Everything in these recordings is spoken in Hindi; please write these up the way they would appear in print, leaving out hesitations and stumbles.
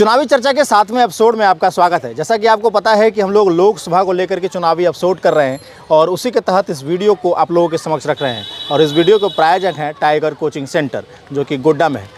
चुनावी चर्चा के 7वें एपिसोड में आपका स्वागत है। जैसा कि आपको पता है कि हम लोग लोकसभा को लेकर के चुनावी एपिसोड कर रहे हैं और उसी के तहत इस वीडियो को आप लोगों के समक्ष रख रहे हैं। और इस वीडियो के प्रायोजक हैं टाइगर कोचिंग सेंटर, जो कि गोड्डा में है।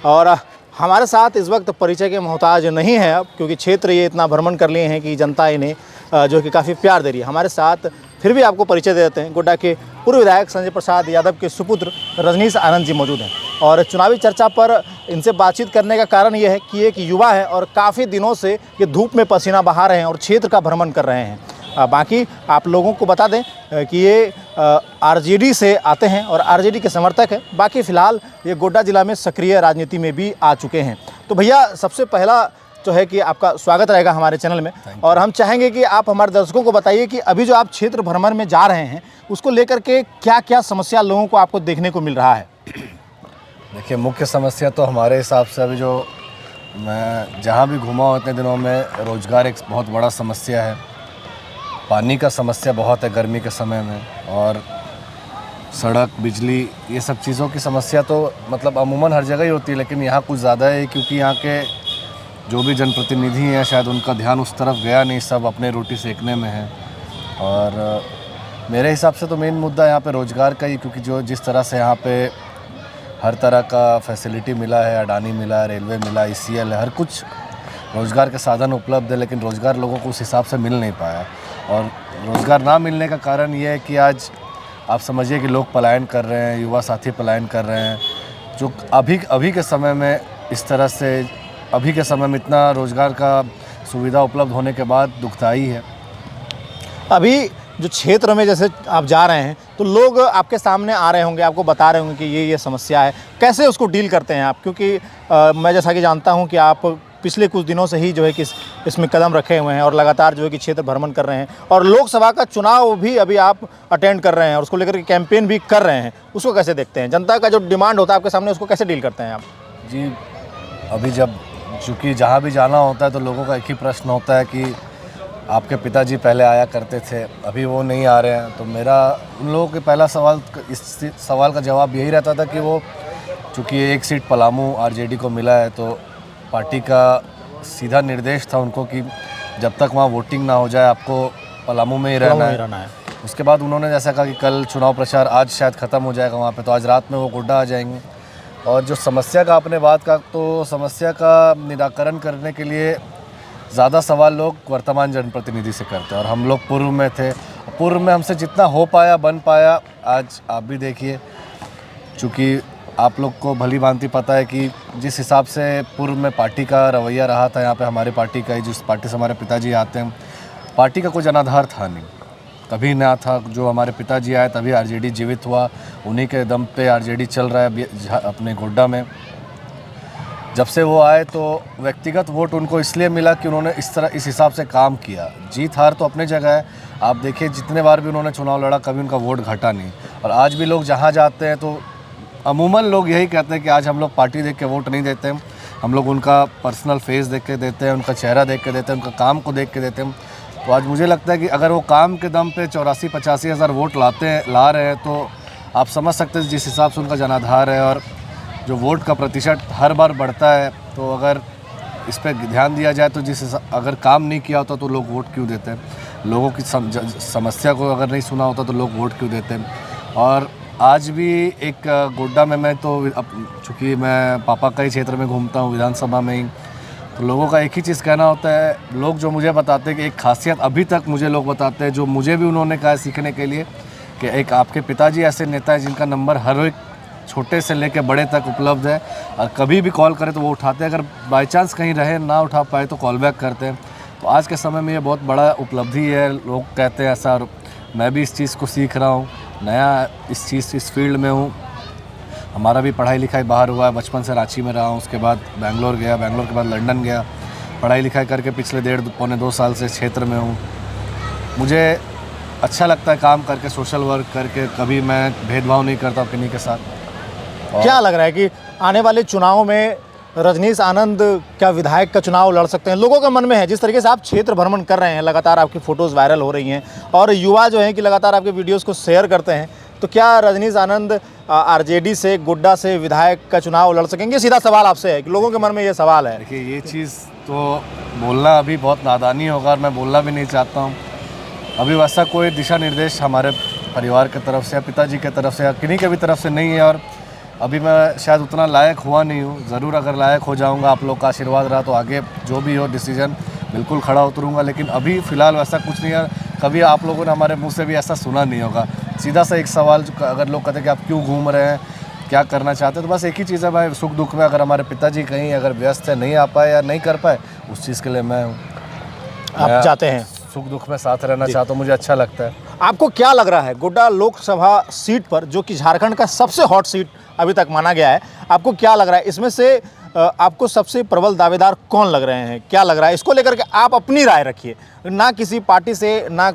और हमारे साथ इस वक्त परिचय के मोहताज नहीं है अब, क्योंकि क्षेत्र ये इतना भ्रमण कर लिए हैं कि जनता इन्हें जो कि काफ़ी प्यार दे रही है। हमारे साथ फिर भी आपको परिचय दे देते हैं। गोड्डा के पूर्व विधायक संजय प्रसाद यादव के सुपुत्र रजनीश आनंद जी मौजूद हैं। और चुनावी चर्चा पर इनसे बातचीत करने का कारण ये है कि एक युवा है और काफ़ी दिनों से ये धूप में पसीना बहा रहे हैं और क्षेत्र का भ्रमण कर रहे हैं। बाकी आप लोगों को बता दें कि ये आरजेडी से आते हैं और आरजेडी के समर्थक हैं। बाकी फ़िलहाल ये गोड्डा जिला में सक्रिय राजनीति में भी आ चुके हैं। तो भैया, सबसे पहला जो है कि आपका स्वागत रहेगा हमारे चैनल में। और हम चाहेंगे कि आप हमारे दर्शकों को बताइए कि अभी जो आप क्षेत्र भ्रमण में जा रहे हैं, उसको लेकर के क्या क्या समस्या लोगों को आपको देखने को मिल रहा है। देखिए, मुख्य समस्या तो हमारे हिसाब से अभी जो मैं जहाँ भी घूमा हूँ इतने दिनों में, रोज़गार एक बहुत बड़ा समस्या है। पानी का समस्या बहुत है गर्मी के समय में, और सड़क, बिजली, ये सब चीज़ों की समस्या तो मतलब अमूमन हर जगह ही होती है, लेकिन यहाँ कुछ ज़्यादा है क्योंकि यहाँ के जो भी जनप्रतिनिधि हैं शायद उनका ध्यान उस तरफ गया नहीं, सब अपने रोटी सेकने में है। और मेरे हिसाब से तो मेन मुद्दा यहाँ पे रोज़गार का ही, क्योंकि जो जिस तरह से यहाँ पे हर तरह का फैसिलिटी मिला है, अडानी मिला है, रेलवे मिला, ICL है, हर कुछ रोज़गार के साधन उपलब्ध है, लेकिन रोज़गार लोगों को उस हिसाब से मिल नहीं पाया। और रोज़गार ना मिलने का कारण ये है कि आज आप समझिए कि लोग पलायन कर रहे हैं, युवा साथी पलायन कर रहे हैं, जो अभी के समय में इस तरह से अभी के समय में इतना रोज़गार का सुविधा उपलब्ध होने के बाद दुखदाई है। अभी जो क्षेत्र में जैसे आप जा रहे हैं तो लोग आपके सामने आ रहे होंगे, आपको बता रहे होंगे कि ये समस्या है, कैसे उसको डील करते हैं आप? क्योंकि मैं जैसा कि जानता हूं कि आप पिछले कुछ दिनों से ही जो है कि इसमें कदम रखे हुए हैं और लगातार जो है कि क्षेत्र भ्रमण कर रहे हैं, और लोकसभा का चुनाव भी अभी आप अटेंड कर रहे हैं और उसको लेकर के कैंपेन भी कर रहे हैं। उसको कैसे देखते हैं? जनता का जो डिमांड होता है आपके सामने, उसको कैसे डील करते हैं आप? जी, अभी चूँकि जहाँ भी जाना होता है तो लोगों का एक ही प्रश्न होता है कि आपके पिताजी पहले आया करते थे, अभी वो नहीं आ रहे हैं। तो मेरा उन लोगों के पहला सवाल, इस सवाल का जवाब यही रहता था कि वो चूँकि एक सीट पलामू आरजेडी को मिला है, तो पार्टी का सीधा निर्देश था उनको कि जब तक वहाँ वोटिंग ना हो जाए आपको पलामू में ही रहना है। उसके बाद उन्होंने जैसा कहा कि कल चुनाव प्रचार आज शायद ख़त्म हो जाएगा वहाँ पे, तो आज रात में वो गोड्डा आ जाएंगे। और जो समस्या का आपने बात का, तो समस्या का निराकरण करने के लिए ज़्यादा सवाल लोग वर्तमान जनप्रतिनिधि से करते हैं, और हम लोग पूर्व में थे, पूर्व में हमसे जितना हो पाया बन पाया। आज आप भी देखिए, चूँकि आप लोग को भली भांति पता है कि जिस हिसाब से पूर्व में पार्टी का रवैया रहा था यहाँ पे, हमारे पार्टी का ही, जिस पार्टी से हमारे पिताजी आते हैं, पार्टी का कोई जनाधार था नहीं, कभी ना था। जो हमारे पिताजी आए तभी आरजेडी जीवित हुआ, उन्हीं के दम पे आरजेडी चल रहा है अपने गोड्डा में। जब से वो आए तो व्यक्तिगत वोट उनको इसलिए मिला कि उन्होंने इस हिसाब से काम किया। जीत हार तो अपनी जगह है, आप देखिए जितने बार भी उन्होंने चुनाव लड़ा कभी उनका वोट घटा नहीं। और आज भी लोग जहाँ जाते हैं तो अमूमन लोग यही कहते हैं कि आज हम लोग पार्टी देख के वोट नहीं देते हैं, हम लोग उनका पर्सनल फेस देख के देते हैं, उनका चेहरा देख के देते हैं, उनका काम को देख के देते हैं। तो आज मुझे लगता है कि अगर वो काम के दम पे 84-85 हज़ार वोट ला रहे हैं, तो आप समझ सकते हैं जिस हिसाब से उनका जनाधार है और जो वोट का प्रतिशत हर बार बढ़ता है। तो अगर इस पर ध्यान दिया जाए तो अगर काम नहीं किया होता तो लोग वोट क्यों देते हैं? लोगों की समस्या को अगर नहीं सुना होता तो लोग वोट क्यों देते हैं? और आज भी एक गोड्डा में, मैं तो चूँकि मैं पापा का ही क्षेत्र में घूमता हूँ विधानसभा में ही, तो लोगों का एक ही चीज़ कहना होता है। लोग जो मुझे बताते हैं कि एक खासियत अभी तक मुझे लोग बताते हैं, जो मुझे भी उन्होंने कहा सीखने के लिए, कि एक आपके पिताजी ऐसे नेता हैं जिनका नंबर हर एक छोटे से लेकर बड़े तक उपलब्ध है, और कभी भी कॉल करें तो वो उठाते हैं, अगर बाई चांस कहीं रहे ना उठा पाए तो कॉल बैक करते हैं। तो आज के समय में ये बहुत बड़ा उपलब्धि है, लोग कहते हैं ऐसा, और मैं भी इस चीज़ को सीख रहा हूँ, नया इस फील्ड में हूँ। हमारा भी पढ़ाई लिखाई बाहर हुआ है, बचपन से रांची में रहा हूँ, उसके बाद बेंगलोर गया, बेंगलोर के बाद लंदन गया, पढ़ाई लिखाई करके पिछले 1.5-2 साल से क्षेत्र में हूँ। मुझे अच्छा लगता है काम करके, सोशल वर्क करके, कभी मैं भेदभाव नहीं करता किन्हीं के साथ। क्या लग रहा है कि आने वाले चुनाव में रजनीश आनंद क्या विधायक का चुनाव लड़ सकते हैं? लोगों के मन में है, जिस तरीके से आप क्षेत्र भ्रमण कर रहे हैं, लगातार आपकी फ़ोटोज़ वायरल हो रही हैं और युवा जो हैं कि लगातार आपके वीडियोज़ को शेयर करते हैं, तो क्या रजनीश आनंद आरजेडी से गोड्डा से विधायक का चुनाव लड़ सकेंगे? सीधा सवाल आपसे है कि लोगों के मन में ये सवाल है। देखिए, ये चीज़ तो बोलना अभी बहुत नादानी होगा और मैं बोलना भी नहीं चाहता हूँ। अभी वैसा कोई दिशा निर्देश हमारे परिवार की तरफ से या पिताजी की तरफ से या किन्हीं के भी तरफ से नहीं है, और अभी मैं शायद उतना लायक हुआ नहीं हूँ। ज़रूर अगर लायक हो जाऊँगा, आप लोग का आशीर्वाद रहा, तो आगे जो भी हो डिसीजन बिल्कुल खड़ा उतरूँगा। लेकिन अभी फ़िलहाल वैसा कुछ नहीं है। कभी आप लोगों ने हमारे मुंह से भी ऐसा सुना नहीं होगा। सीधा सा एक सवाल, जो अगर लोग कहते हैं कि आप क्यों घूम रहे हैं, क्या करना चाहते हैं, तो बस एक ही चीज़ है, भाई सुख दुख में अगर हमारे पिताजी कहीं अगर व्यस्त है, नहीं आ पाए या नहीं कर पाए, उस चीज़ के लिए मैं हूँ। आप चाहते हैं सुख दुख में साथ रहना चाहता हूँ, मुझे अच्छा लगता है। आपको क्या लग रहा है गोड्डा लोकसभा सीट पर, जो कि झारखंड का सबसे हॉट सीट अभी तक माना गया है, आपको क्या लग रहा है इसमें से आपको सबसे प्रबल दावेदार कौन लग रहे हैं? क्या लग रहा है इसको लेकर के आप अपनी राय रखिए, ना किसी पार्टी से ना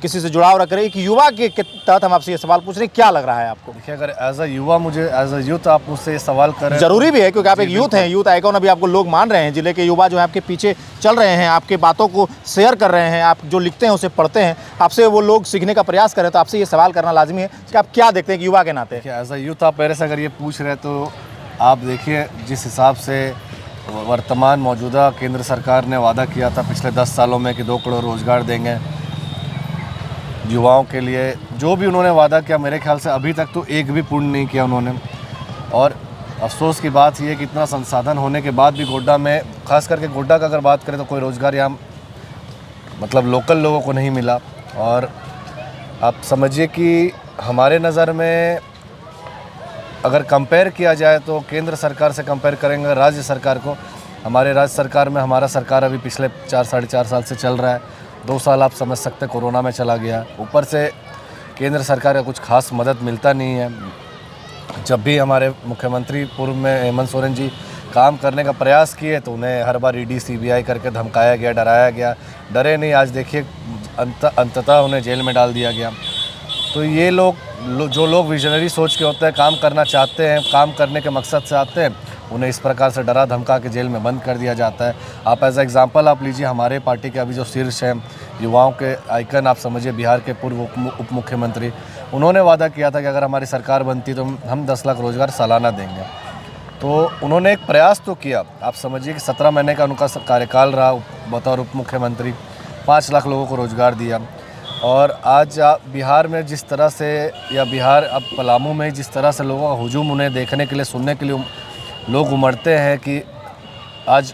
किसी से जुड़ाव रख रहे हैं, कि युवा के तहत हम आपसे ये सवाल पूछ रहे हैं, क्या लग रहा है आपको? देखिए, अगर एज अ युवा, मुझे एज अ यूथ आप मुझसे ये सवाल करें, जरूरी भी है क्योंकि आप एक यूथ हैं, यूथ आइकॉन अभी आपको लोग मान रहे हैं। जिले के युवा जो है आपके पीछे चल रहे हैं, आपके बातों को शेयर कर रहे हैं, आप जो लिखते हैं उसे पढ़ते हैं, आपसे वो लोग सीखने का प्रयास कर रहे हैं। तो आपसे ये सवाल करना लाजमी है कि आप क्या देखते हैं कि युवा के नाते? एज अ यूथ आप मेरे से अगर ये पूछ रहे हैं, तो आप देखिए जिस हिसाब से वर्तमान मौजूदा केंद्र सरकार ने वादा किया था पिछले 10 सालों में कि 2 करोड़ रोज़गार देंगे युवाओं के लिए, जो भी उन्होंने वादा किया, मेरे ख्याल से अभी तक तो एक भी पूर्ण नहीं किया उन्होंने। और अफसोस की बात यह है कि इतना संसाधन होने के बाद भी गोड्डा में, खास करके गोड्डा का अगर बात करें, तो कोई रोज़गार यहाँ मतलब लोकल लोगों को नहीं मिला। और आप समझिए कि हमारे नज़र में अगर कंपेयर किया जाए, तो केंद्र सरकार से कंपेयर करेंगे राज्य सरकार को, हमारे राज्य सरकार में हमारा सरकार अभी पिछले 4-4.5 साल से चल रहा है। 2 साल आप समझ सकते हैं कोरोना में चला गया, ऊपर से केंद्र सरकार का कुछ खास मदद मिलता नहीं है। जब भी हमारे मुख्यमंत्री पूर्व में हेमंत सोरेन जी काम करने का प्रयास किए, तो उन्हें हर बार ईडी सीबीआई करके धमकाया गया, डराया गया। डरे नहीं, आज देखिए अंततः उन्हें जेल में डाल दिया गया। तो ये जो लोग विजनरी सोच के होते हैं, काम करना चाहते हैं, काम करने के मकसद से आते हैं, उन्हें इस प्रकार से डरा धमका के जेल में बंद कर दिया जाता है। आप एज एग्जांपल आप लीजिए, हमारे पार्टी के अभी जो शीर्ष हैं, युवाओं के आइकन आप समझिए, बिहार के पूर्व उप मुख्यमंत्री, उन्होंने वादा किया था कि अगर हमारी सरकार बनती तो हम 10 लाख रोज़गार सालाना देंगे। तो उन्होंने एक प्रयास तो किया। आप समझिए कि 17 महीने का उनका कार्यकाल रहा बतौर उप मुख्यमंत्री, 5 लाख लोगों को रोज़गार दिया। और आज बिहार में जिस तरह से, या बिहार अब पलामू में जिस तरह से लोगों का हुजूम उन्हें देखने के लिए, सुनने के लिए लोग उमड़ते हैं, कि आज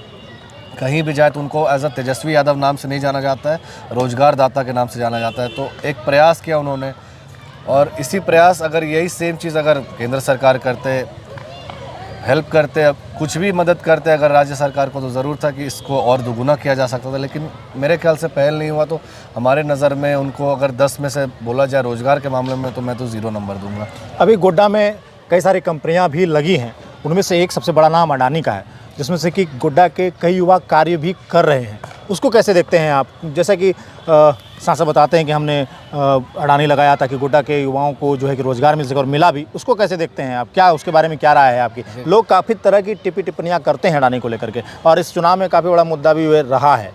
कहीं भी जाए तो उनको एज अ तेजस्वी यादव नाम से नहीं जाना जाता है, रोज़गार दाता के नाम से जाना जाता है। तो एक प्रयास किया उन्होंने, और इसी प्रयास, अगर यही सेम चीज़ अगर केंद्र सरकार करते, हेल्प करते, कुछ भी मदद करते अगर राज्य सरकार को, तो ज़रूर था कि इसको और दोगुना किया जा सकता था। लेकिन मेरे ख्याल से पहल नहीं हुआ। तो हमारे नज़र में उनको अगर 10 में से बोला जाए रोज़गार के मामले में, तो मैं तो 0 नंबर दूंगा। अभी गोड्डा में कई सारी कंपनियां भी लगी हैं, उनमें से एक सबसे बड़ा नाम अडानी का है, जिसमें से कि गोड्डा के कई युवा कार्य भी कर रहे हैं। उसको कैसे देखते हैं आप? जैसा कि सांसद बताते हैं कि हमने अडानी लगाया ताकि गोड्डा के युवाओं को जो है कि रोज़गार मिल सके, और मिला भी। उसको कैसे देखते हैं आप? क्या उसके बारे में क्या राय है आपकी? लोग काफ़ी तरह की टिप्पणियाँ करते हैं अडानी को लेकर के, और इस चुनाव में काफ़ी बड़ा मुद्दा भी रहा है।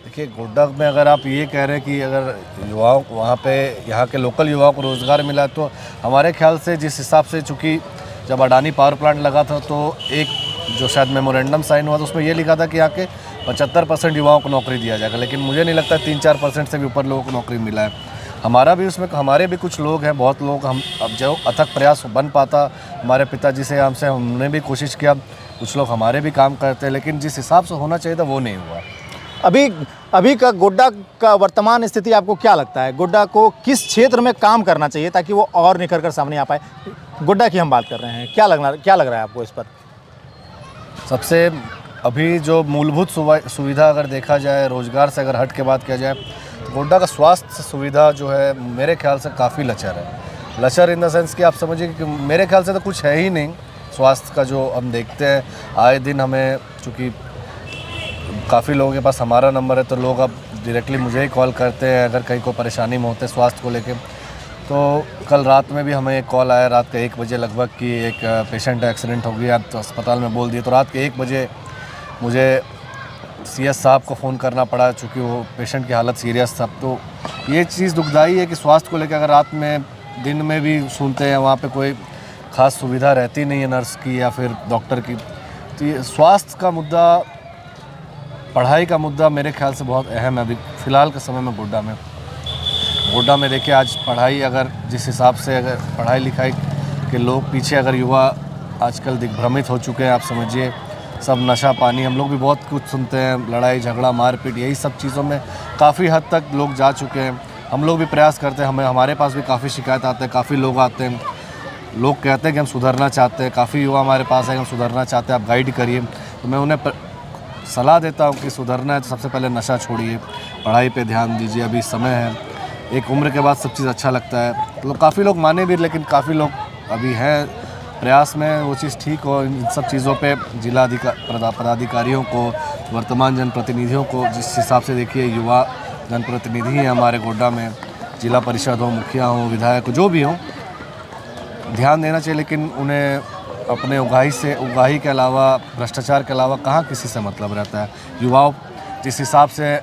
देखिए, गोड्डा में अगर आप ये कह रहे हैं कि अगर युवाओं वहाँ पे, यहाँ के लोकल युवाओं को रोज़गार मिला, तो हमारे ख्याल से जिस हिसाब से, चूँकि जब अडानी पावर प्लांट लगा था, तो एक जो शायद मेमोरेंडम साइन हुआ था, उसमें ये लिखा था कि यहाँ के 75% युवाओं को नौकरी दिया जाएगा। लेकिन मुझे नहीं लगता 3-4% से भी ऊपर लोगों को नौकरी मिला है। हमारा भी उसमें, हमारे भी कुछ लोग हैं, बहुत लोग, हम अब जो अथक प्रयास बन पाता हमारे पिताजी से, हमने भी कोशिश किया, कुछ लोग हमारे भी काम करते हैं, लेकिन जिस हिसाब से होना चाहिए था वो नहीं हुआ। अभी का गोड्डा का वर्तमान स्थिति आपको क्या लगता है? गोड्डा को किस क्षेत्र में काम करना चाहिए ताकि वो और निखर कर सामने आ पाए? गोड्डा की हम बात कर रहे हैं, क्या लग रहा है आपको इस पर? सबसे अभी जो मूलभूत सुविधा अगर देखा जाए, रोज़गार से अगर हट के बात किया जाए, तो गोड्डा का स्वास्थ्य सुविधा जो है मेरे ख्याल से काफ़ी लचर है। लचर इन द सेंस कि आप समझिए कि मेरे ख्याल से तो कुछ है ही नहीं स्वास्थ्य का। जो हम देखते हैं आए दिन, हमें चूँकि काफ़ी लोगों के पास हमारा नंबर है, तो लोग अब डायरेक्टली मुझे ही कॉल करते हैं अगर कहीं को परेशानी में होते स्वास्थ्य को लेके। तो कल रात में भी हमें एक कॉल आया, रात के 1 बजे लगभग, कि एक पेशेंट एक्सीडेंट हो गया, तो अस्पताल में बोल दिए। तो रात के 1 बजे मुझे CS साहब को फ़ोन करना पड़ा, चूँकि वो पेशेंट की हालत सीरियस था। तो ये चीज़ दुखदाई है कि स्वास्थ्य को लेकर अगर रात में दिन में भी सुनते हैं वहाँ पे कोई ख़ास सुविधा रहती नहीं है नर्स की या फिर डॉक्टर की। तो ये स्वास्थ्य का मुद्दा, पढ़ाई का मुद्दा मेरे ख्याल से बहुत अहम है अभी फ़िलहाल के समय में गोड्डा में देखिए आज पढ़ाई अगर जिस हिसाब से अगर पढ़ाई लिखाई के लोग पीछे अगर युवा आजकल दिग्भ्रमित हो चुके हैं, आप समझिए सब नशा पानी, हम लोग भी बहुत कुछ सुनते हैं, लड़ाई झगड़ा मारपीट, यही सब चीज़ों में काफ़ी हद तक लोग जा चुके हैं। हम लोग भी प्रयास करते हैं, हमारे पास भी काफ़ी शिकायत आते हैं, काफ़ी लोग आते हैं, लोग कहते हैं कि हम सुधरना चाहते हैं, काफ़ी युवा हमारे पास है कि हम सुधरना चाहते हैं, आप गाइड करिए। तो मैं उन्हें सलाह देता हूँ कि सुधरना है तो सबसे पहले नशा छोड़िए, पढ़ाई पे ध्यान दीजिए, अभी समय है, एक उम्र के बाद सब चीज़ अच्छा लगता है। तो काफ़ी लोग माने भी, लेकिन काफ़ी लोग अभी हैं प्रयास में वो चीज़ ठीक हो। इन सब चीज़ों पे जिला पदाधिकारियों को, वर्तमान जनप्रतिनिधियों को, जिस हिसाब से देखिए युवा जनप्रतिनिधि हैं हमारे गोड्डा में, जिला परिषद हो, मुखिया हो, विधायक जो भी हों, ध्यान देना चाहिए। लेकिन उन्हें अपने उगाही के अलावा, भ्रष्टाचार के अलावा कहाँ किसी से मतलब रहता है। युवाओं जिस हिसाब से,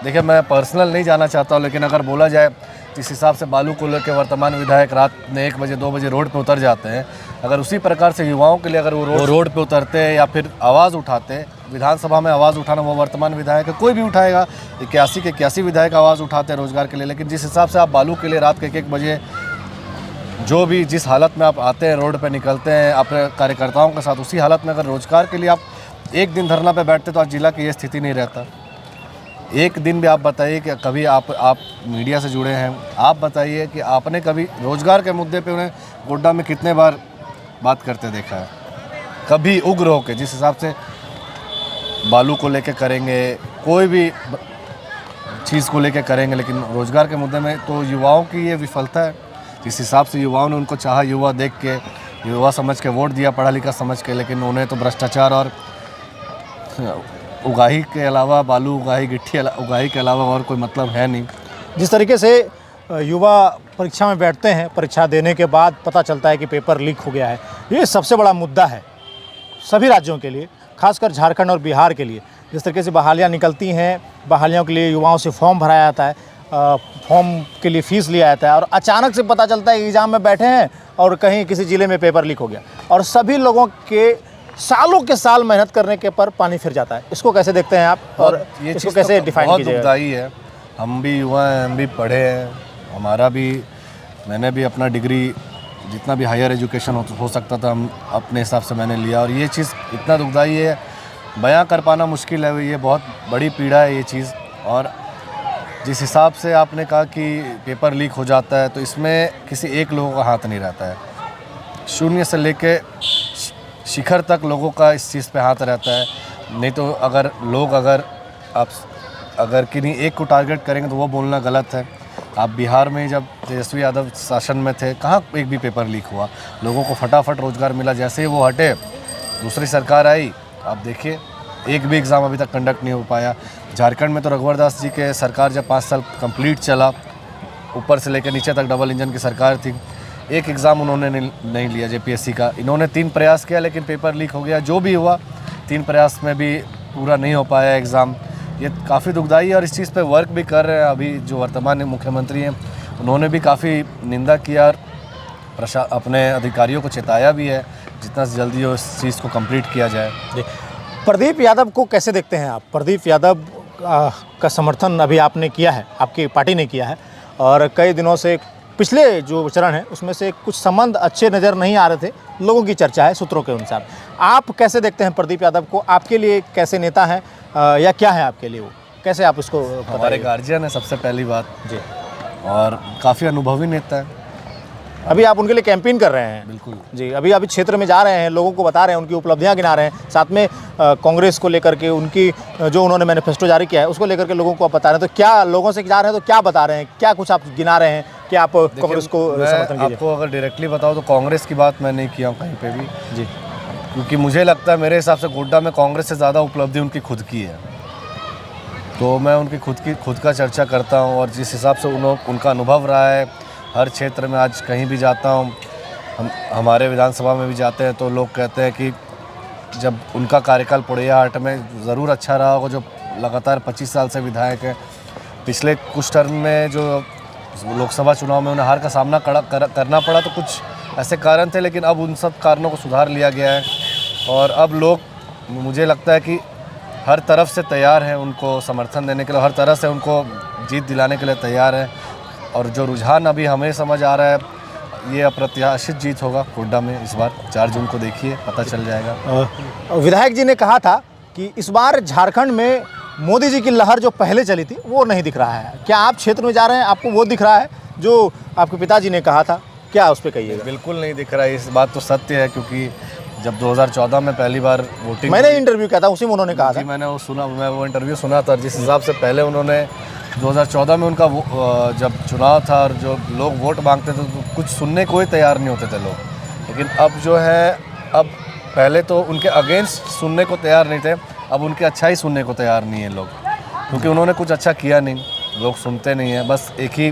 देखिए मैं पर्सनल नहीं जाना चाहता हूँ, लेकिन अगर बोला जाए जिस हिसाब से बालू को लेकर वर्तमान विधायक रात में 1 बजे 2 बजे रोड पे उतर जाते हैं, अगर उसी प्रकार से युवाओं के लिए अगर वो रोड पे उतरते हैं या फिर आवाज़ उठाते, विधानसभा में आवाज़ उठाना वो वर्तमान विधायक है, कोई भी उठाएगा, 81 के 81 विधायक आवाज़ उठाते हैं रोज़गार के लिए। लेकिन जिस हिसाब से आप बालू के लिए रात के 1 बजे जो भी जिस हालत में आप आते हैं, रोड पे निकलते हैं अपने कार्यकर्ताओं के साथ, उसी हालत में अगर रोज़गार के लिए आप एक दिन धरना पे बैठते तो आज जिला की ये स्थिति नहीं रहता। एक दिन भी आप बताइए कि कभी आप मीडिया से जुड़े हैं, आप बताइए कि आपने कभी रोज़गार के मुद्दे पे उन्हें गोड्डा में कितने बार बात करते देखा है। कभी उग्र होकर जिस हिसाब से बालू को लेके करेंगे, कोई भी चीज़ को लेके करेंगे, लेकिन रोज़गार के मुद्दे में तो युवाओं की ये विफलता है। जिस हिसाब से युवाओं ने उनको चाहा, युवा देख के, युवा समझ के वोट दिया, पढ़ा लिखा समझ के, लेकिन उन्हें तो भ्रष्टाचार और उगाही के अलावा, बालू उगाही, गिट्टी उगाही के अलावा और कोई मतलब है नहीं। जिस तरीके से युवा परीक्षा में बैठते हैं, परीक्षा देने के बाद पता चलता है कि पेपर लीक हो गया है, ये सबसे बड़ा मुद्दा है सभी राज्यों के लिए, खासकर झारखंड और बिहार के लिए। जिस तरीके से बहालियाँ निकलती हैं, बहालियों के लिए युवाओं से फॉर्म भराया जाता है, फॉर्म के लिए फ़ीस लिया जाता है, और अचानक से पता चलता है एग्ज़ाम में बैठे हैं और कहीं किसी ज़िले में पेपर लीक हो गया, और सभी लोगों के सालों के साल मेहनत करने के पर पानी फिर जाता है। इसको कैसे देखते हैं आप, और ये इसको कैसे डिफाइन कीजिएगा? बहुत दुखदाई है। हम भी युवा हैं, हम भी पढ़े हैं, मैंने भी अपना डिग्री जितना भी हायर एजुकेशन हो सकता था हम अपने हिसाब से मैंने लिया, और ये चीज़ इतना दुखदाई है, बयां कर पाना मुश्किल है। ये बहुत बड़ी पीड़ा है ये चीज़। और जिस हिसाब से आपने कहा कि पेपर लीक हो जाता है, तो इसमें किसी एक लोगों का हाथ नहीं रहता है, शून्य से लेके शिखर तक लोगों का इस चीज़ पे हाथ रहता है। नहीं तो अगर किन्हीं एक को टारगेट करेंगे तो वो बोलना गलत है। आप बिहार में जब तेजस्वी यादव शासन में थे, कहाँ एक भी पेपर लीक हुआ, लोगों को फटाफट रोज़गार मिला। जैसे ही वो हटे, दूसरी सरकार आई, आप देखिए एक भी एग्ज़ाम अभी तक कंडक्ट नहीं हो पाया। झारखंड में तो रघुवर दास जी के सरकार जब 5 साल कंप्लीट चला, ऊपर से लेकर नीचे तक डबल इंजन की सरकार थी, एक एग्ज़ाम उन्होंने नहीं लिया जेपीएससी का। इन्होंने 3 प्रयास किया, लेकिन पेपर लीक हो गया। जो भी हुआ 3 प्रयास में भी पूरा नहीं हो पाया एग्ज़ाम। ये काफ़ी दुखदाई है, और इस चीज़ पे वर्क भी कर रहे हैं अभी जो वर्तमान मुख्यमंत्री हैं, उन्होंने भी काफ़ी निंदा किया और अपने अधिकारियों को चेताया भी है जितना जल्दी हो इस चीज़ को कंप्लीट किया जाए। प्रदीप यादव को कैसे देखते हैं आप? प्रदीप यादव का समर्थन अभी आपने किया है, आपकी पार्टी ने किया है, और कई दिनों से पिछले जो चरण है उसमें से कुछ संबंध अच्छे नज़र नहीं आ रहे थे, लोगों की चर्चा है सूत्रों के अनुसार। आप कैसे देखते हैं प्रदीप यादव को? आपके लिए कैसे नेता हैं, या क्या है आपके लिए वो? कैसे आप उसको? हमारे गार्जियन है सबसे पहली बात जी, और काफ़ी अनुभवी नेता है। अभी आप उनके लिए कैंपेन कर रहे हैं? बिल्कुल जी, अभी क्षेत्र में जा रहे हैं, लोगों को बता रहे हैं, उनकी उपलब्धियां गिना रहे हैं, साथ में कांग्रेस को लेकर के उनकी जो उन्होंने मैनिफेस्टो जारी किया है उसको लेकर के लोगों को आप बता रहे हैं। तो क्या लोगों से जा रहे हैं, तो क्या बता रहे हैं, क्या कुछ आप गिना रहे हैं कि आप कांग्रेस को समर्थन कीजिए? आपको अगर डायरेक्टली बताओ तो कांग्रेस की बात मैं नहीं किया हूँ कहीं पे भी जी, क्योंकि मुझे लगता है मेरे हिसाब से गोड्डा में कांग्रेस से ज़्यादा उपलब्धि उनकी खुद की है। तो मैं उनकी खुद का चर्चा करता हूँ, और जिस हिसाब से उनका अनुभव रहा है हर क्षेत्र में, आज कहीं भी जाता हूँ, हमारे विधानसभा में भी जाते हैं तो लोग कहते हैं कि जब उनका कार्यकाल पोड़ैयाहाट में ज़रूर अच्छा रहा होगा, जो लगातार 25 साल से विधायक है। पिछले कुछ टर्म में जो लोकसभा चुनाव में उन्हें हार का सामना करना पड़ा, तो कुछ ऐसे कारण थे, लेकिन अब उन सब कारणों को सुधार लिया गया है और अब लोग, मुझे लगता है कि हर तरफ से तैयार हैं उनको समर्थन देने के लिए, हर तरह से उनको जीत दिलाने के लिए तैयार है। और जो रुझान अभी हमें समझ आ रहा है, ये अप्रत्याशित जीत होगा कोड्डा में इस बार। 4 जून को देखिए, पता चल जाएगा। विधायक जी ने कहा था कि इस बार झारखंड में मोदी जी की लहर जो पहले चली थी वो नहीं दिख रहा है। क्या आप क्षेत्र में जा रहे हैं, आपको वो दिख रहा है जो आपके पिताजी ने कहा था? क्या उस पर कहिएगा? बिल्कुल नहीं दिख रहा है, इस बात तो सत्य है, क्योंकि जब 2014 में पहली बार वोटिंग, मैंने इंटरव्यू किया था, उसी में उन्होंने कहा था। मैंने वो इंटरव्यू सुना था, जिस हिसाब से पहले उन्होंने 2014 में उनका जब चुनाव था और जो लोग वोट मांगते थे तो कुछ सुनने को ही तैयार नहीं होते थे लोग। लेकिन अब जो है, अब पहले तो उनके अगेंस्ट सुनने को तैयार नहीं थे, अब उनके अच्छा ही सुनने को तैयार नहीं है लोग, क्योंकि उन्होंने कुछ अच्छा किया नहीं। लोग सुनते नहीं हैं, बस एक ही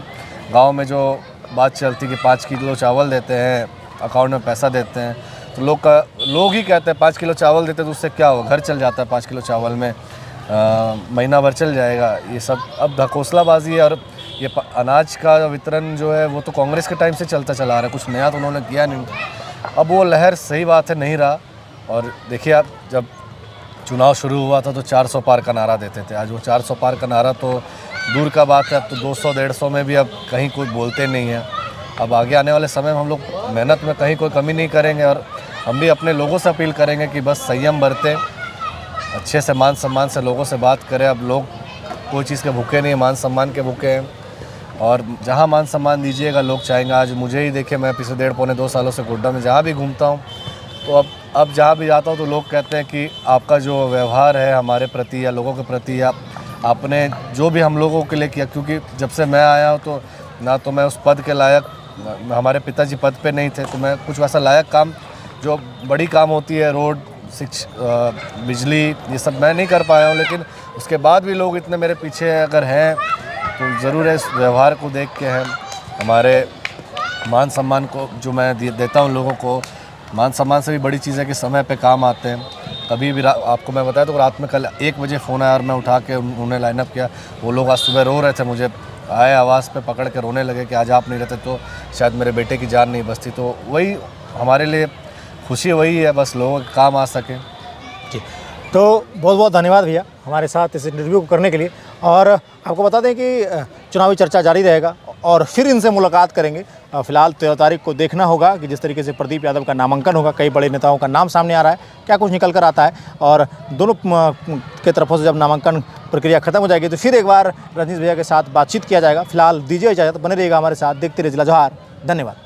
गांव में जो बात चलती कि 5 किलो चावल देते हैं, अकाउंट में पैसा देते हैं, तो लोग ही कहते हैं 5 किलो चावल देते तो उससे क्या होगा, घर चल जाता है 5 किलो चावल में, महीना भर चल जाएगा। ये सब अब ढकोसलाबाजी है। और ये अनाज का वितरण जो है वो तो कांग्रेस के टाइम से चलता चला आ रहा है, कुछ नया तो उन्होंने किया नहीं। अब वो लहर, सही बात है, नहीं रहा। और देखिए, आप जब चुनाव शुरू हुआ था तो 400 पार का नारा देते थे, आज वो 400 पार का नारा तो दूर का बात है, अब तो 200-150 में भी अब कहीं कोई बोलते नहीं है। अब आगे आने वाले समय में हम लोग मेहनत में कहीं कोई कमी नहीं करेंगे और हम भी अपने लोगों से अपील करेंगे कि बस संयम बरतें, अच्छे से मान सम्मान से लोगों से बात करें। अब लोग कोई चीज़ के भूखे नहीं है, मान सम्मान के भूखे हैं, और जहाँ मान सम्मान दीजिएगा लोग चाहेंगे। आज मुझे ही देखिए, मैं पिछले 1.5-2 सालों से गोड्डा में जहाँ भी घूमता हूँ, तो अब जहाँ भी जाता हूँ तो लोग कहते हैं कि आपका जो व्यवहार है हमारे प्रति या लोगों के प्रति, या आपने जो भी हम लोगों के लिए किया, क्योंकि जब से मैं आया हूँ तो ना तो मैं उस पद के लायक, हमारे पिताजी पद पे नहीं थे, तो मैं कुछ वैसा लायक काम, जो बड़ी काम होती है, रोड, बिजली, ये सब मैं नहीं कर पाया हूँ। लेकिन उसके बाद भी लोग इतने मेरे पीछे अगर हैं तो ज़रूर है, इस व्यवहार को देख के हैं, हमारे मान सम्मान को जो मैं देता हूँ लोगों को। मान सम्मान से भी बड़ी चीज़ है कि समय पे काम आते हैं। कभी भी आपको मैं बताया तो रात में कल 1 बजे फ़ोन आया और मैं उठा के उन्हें लाइनअप किया। वो लोग आज सुबह रो रहे थे, मुझे आए आवाज़ पे पकड़ के रोने लगे कि आज आप नहीं रहते तो शायद मेरे बेटे की जान नहीं बचती। तो वही हमारे लिए खुशी वही है, बस लोगों के काम आ सके। जी, तो बहुत बहुत धन्यवाद भैया हमारे साथ इस इंटरव्यू को करने के लिए। और आपको बता दें कि चुनावी चर्चा जारी रहेगा और फिर इनसे मुलाकात करेंगे। फिलहाल 13 तारीख को देखना होगा कि जिस तरीके से प्रदीप यादव का नामांकन होगा, कई बड़े नेताओं का नाम सामने आ रहा है, क्या कुछ निकल कर आता है। और दोनों के तरफों से जब नामांकन प्रक्रिया खत्म हो जाएगी तो फिर एक बार रजनीश भैया के साथ बातचीत किया जाएगा। फिलहाल दीजिए इजाज़त, बने रहिएगा हमारे साथ, देखते रहिए जिला जोहार। धन्यवाद।